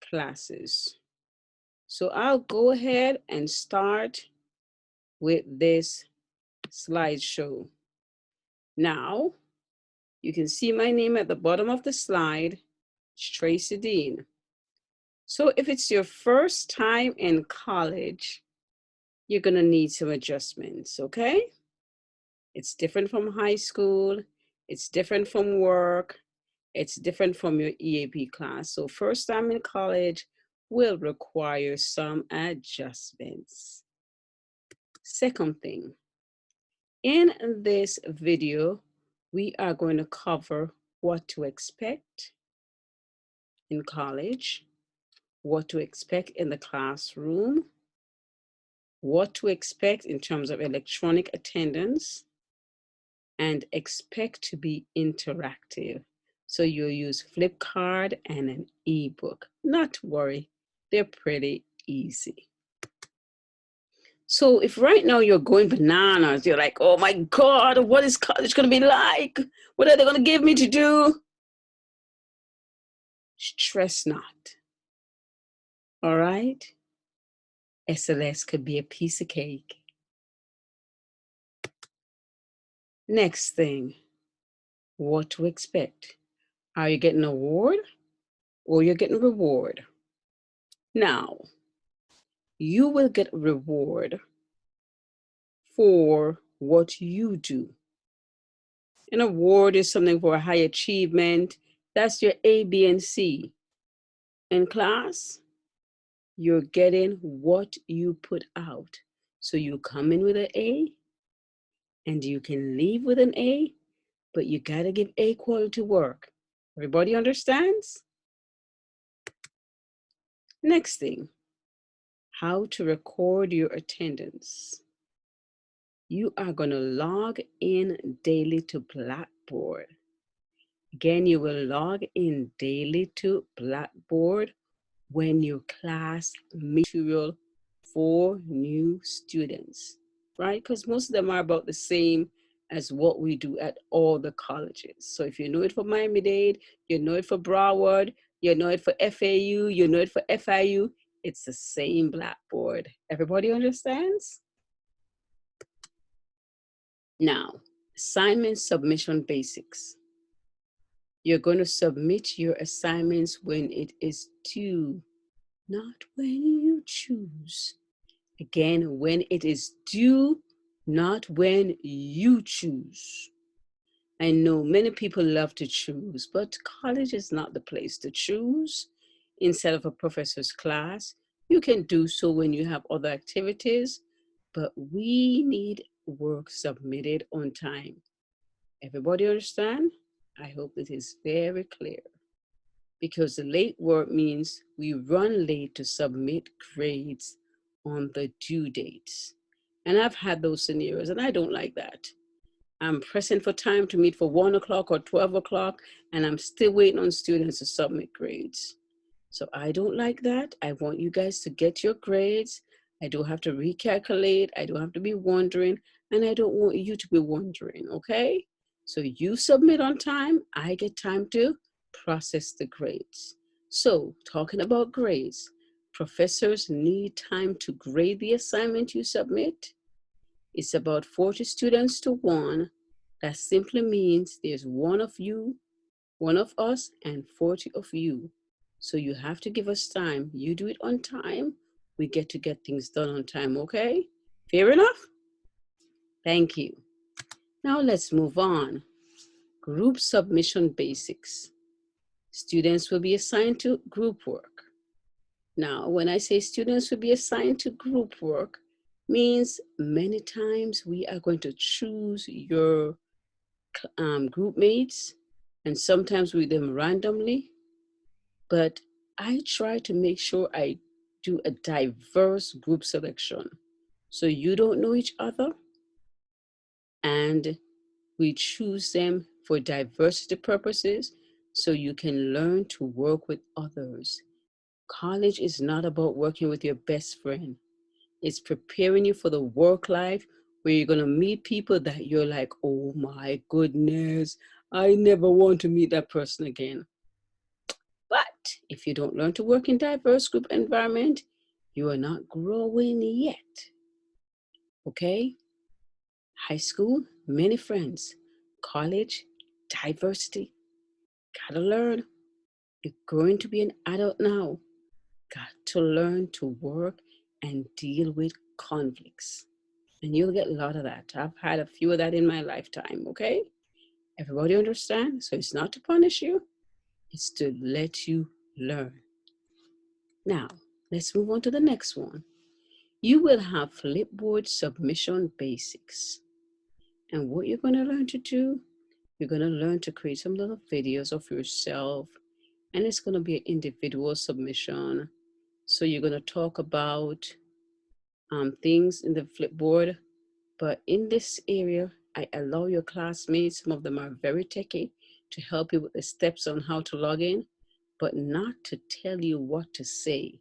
classes. So I'll go ahead and start with this slideshow. Now, you can see my name at the bottom of the slide, it's Tracy Dean. So if it's your first time in college, you're gonna need some adjustments, okay? It's different from high school, it's different from work, it's different from your EAP class. So first time in college will require some adjustments. Second thing, in this video, we are going to cover what to expect in college, what to expect in the classroom, what to expect in terms of electronic attendance, and expect to be interactive. So you'll use Flipkart and an ebook. Not to worry, they're pretty easy. So if right now you're going bananas, you're like, oh my God, what is college gonna be like? What are they gonna give me to do? Stress not, all right? SLS could be a piece of cake. Next thing, what to expect. Are you getting an award or you're getting a reward? Now, you will get a reward for what you do. An award is something for a high achievement. That's your A, B, and C. In class, you're getting what you put out. So you come in with an A and you can leave with an A, but you gotta give A quality work. Everybody understands? Next thing, how to record your attendance. You are gonna log in daily to Blackboard. Again, you will log in daily to Blackboard when your class material for new students, right? Because most of them are about the same as what we do at all the colleges. So if you know it for Miami-Dade, you know it for Broward, you know it for FAU, you know it for FIU, it's the same Blackboard. Everybody understands? Now, assignment submission basics. You're going to submit your assignments when it is due, not when you choose. Again, when it is due, not when you choose. I know many people love to choose, but college is not the place to choose. Instead of a professor's class, you can do so when you have other activities, but we need work submitted on time. Everybody understand? I hope it is very clear. Because the late work means we run late to submit grades on the due dates. And I've had those scenarios and I don't like that. I'm pressing for time to meet for 1 o'clock or 12 o'clock and I'm still waiting on students to submit grades. So I don't like that. I want you guys to get your grades. I don't have to recalculate. I don't have to be wondering, and I don't want you to be wondering, okay? So you submit on time, I get time to process the grades. So talking about grades, professors need time to grade the assignment you submit. It's about 40 students to 1. That simply means there's 1 of you, 1 of us, and 40 of you. So you have to give us time. You do it on time, we get to get things done on time, okay? Fair enough? Thank you. Now let's move on. Group submission basics. Students will be assigned to group work. Now, when I say students will be assigned to group work, means many times we are going to choose your group mates, and sometimes we do them randomly, but I try to make sure I do a diverse group selection. So you don't know each other, and we choose them for diversity purposes so you can learn to work with others. College is not about working with your best friend. It's preparing you for the work life where you're going to meet people that you're like, oh my goodness, I never want to meet that person again. But If you don't learn to work in diverse group environment, you are not growing yet. Okay? High school, many friends. College, diversity. Gotta learn. You're going to be an adult now. Got to learn to work and deal with conflicts. And you'll get a lot of that. I've had a few of that in my lifetime, okay? Everybody understand? So it's not to punish you, it's to let you learn. Now, let's move on to the next one. You will have Flipboard submission basics. And what you're going to learn to do, you're going to learn to create some little videos of yourself. And it's going to be an individual submission. So you're going to talk about things in the Flipboard. But in this area, I allow your classmates, some of them are very techy, to help you with the steps on how to log in, but not to tell you what to say.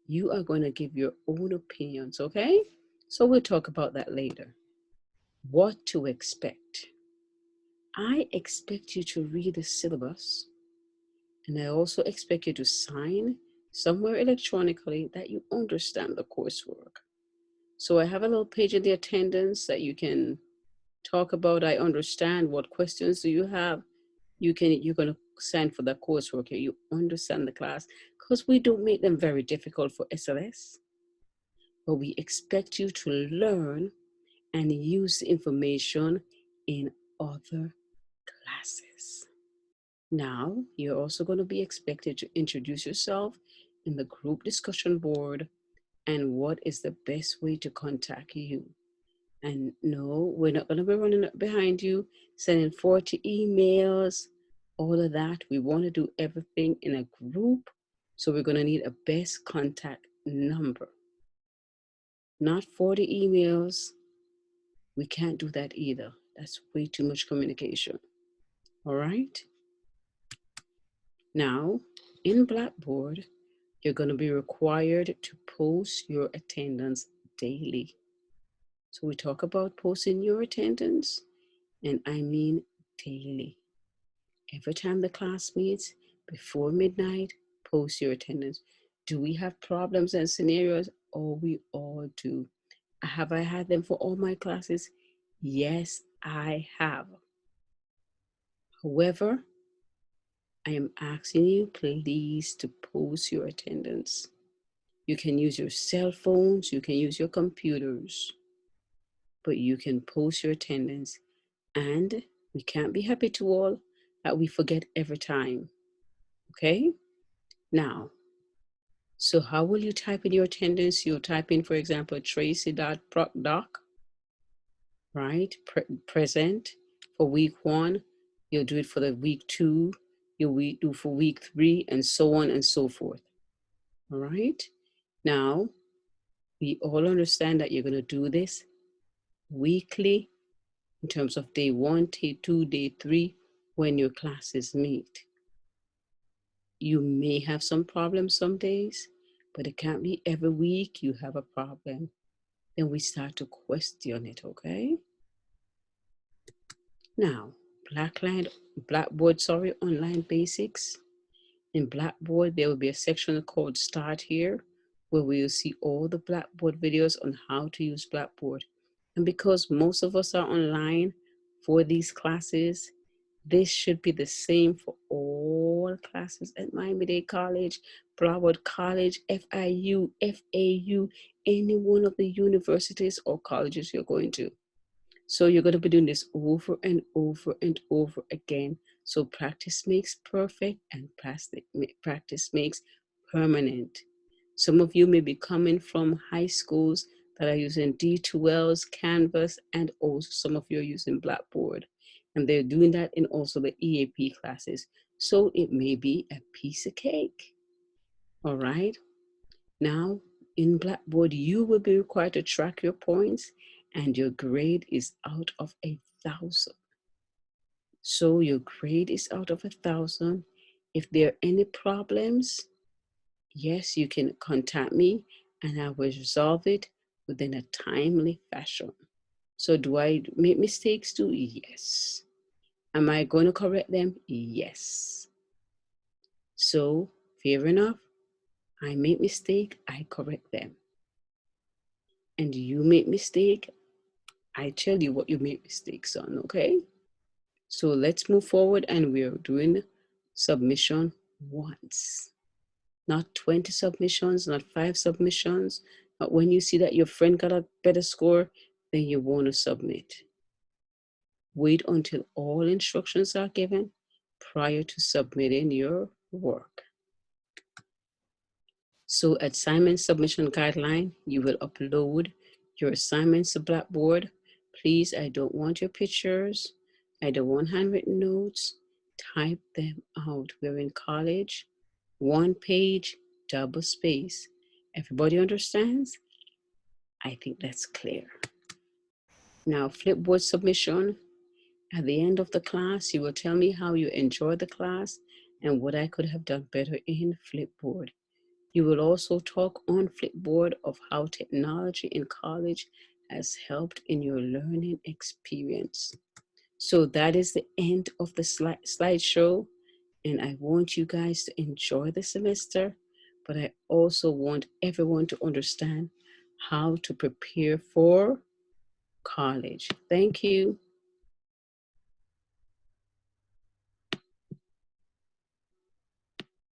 You are going to give your own opinions, okay? So we'll talk about that later. What to expect. I expect you to read the syllabus, and I also expect you to sign somewhere electronically that you understand the coursework. So I have a little page in the attendance that you can talk about. I understand. What questions do you have? You're going to sign for the coursework. You understand the class, because we don't make them very difficult for SLS, but we expect you to learn and use the information in other classes. Now, you're also going to be expected to introduce yourself in the group discussion board and what is the best way to contact you. And no, we're not going to be running behind you, sending 40 emails, all of that. We want to do everything in a group. So we're going to need a best contact number. Not 40 emails. We can't do that either. That's way too much communication. All right? Now, in Blackboard, you're going to be required to post your attendance daily. So we talk about posting your attendance, and I mean daily. Every time the class meets, before midnight, post your attendance. Do we have problems and scenarios? Oh, we all do. Have I had them for all my classes? Yes, I have. However, I am asking you please to post your attendance. You can use your cell phones, you can use your computers, but you can post your attendance. And we can't be happy to all that we forget every time. Okay? Now, so how will you type in your attendance? You'll type in, for example, tracy.procdoc, right? Present for week 1. You'll do it for the week 2. You'll do for week 3, and so on and so forth. All right? Now, we all understand that you're going to do this weekly in terms of day 1, day 2, day 3, when your classes meet. You may have some problems some days, but it can't be every week you have a problem. Then we start to question it, okay? Now, Blackboard, online basics. In Blackboard, there will be a section called Start Here, where we will see all the Blackboard videos on how to use Blackboard. And because most of us are online for these classes, this should be the same for all classes at Miami-Dade College, Broward College, FIU, FAU, any one of the universities or colleges you're going to. So you're going to be doing this over and over and over again. So practice makes perfect, and practice makes permanent. Some of you may be coming from high schools that are using D2Ls, Canvas, and also some of you are using Blackboard. And they're doing that in also the EAP classes. So it may be a piece of cake. All right. Now, in Blackboard, you will be required to track your points, and your grade is out of 1,000. So your grade is out of 1,000. If there are any problems, yes, you can contact me and I will resolve it within a timely fashion. So do I make mistakes too? Yes. Am I going to correct them? Yes. So Fair enough. I make mistake, I correct them. And you make mistake, I tell you what you make mistakes on, okay? So let's move forward, and we're doing submission once. Not 20 submissions, not 5 submissions. But when you see that your friend got a better score, then you want to submit. Wait until all instructions are given prior to submitting your work. So at assignment submission guideline, you will upload your assignments to Blackboard. Please, I don't want your pictures. I don't want handwritten notes. Type them out. We're in college. 1 page, double space. Everybody understands? I think that's clear. Now, Flipboard submission. At the end of the class, you will tell me how you enjoyed the class and what I could have done better in Flipboard. You will also talk on Flipboard of how technology in college has helped in your learning experience. So that is the end of the slideshow. And I want you guys to enjoy the semester, but I also want everyone to understand how to prepare for college. Thank you.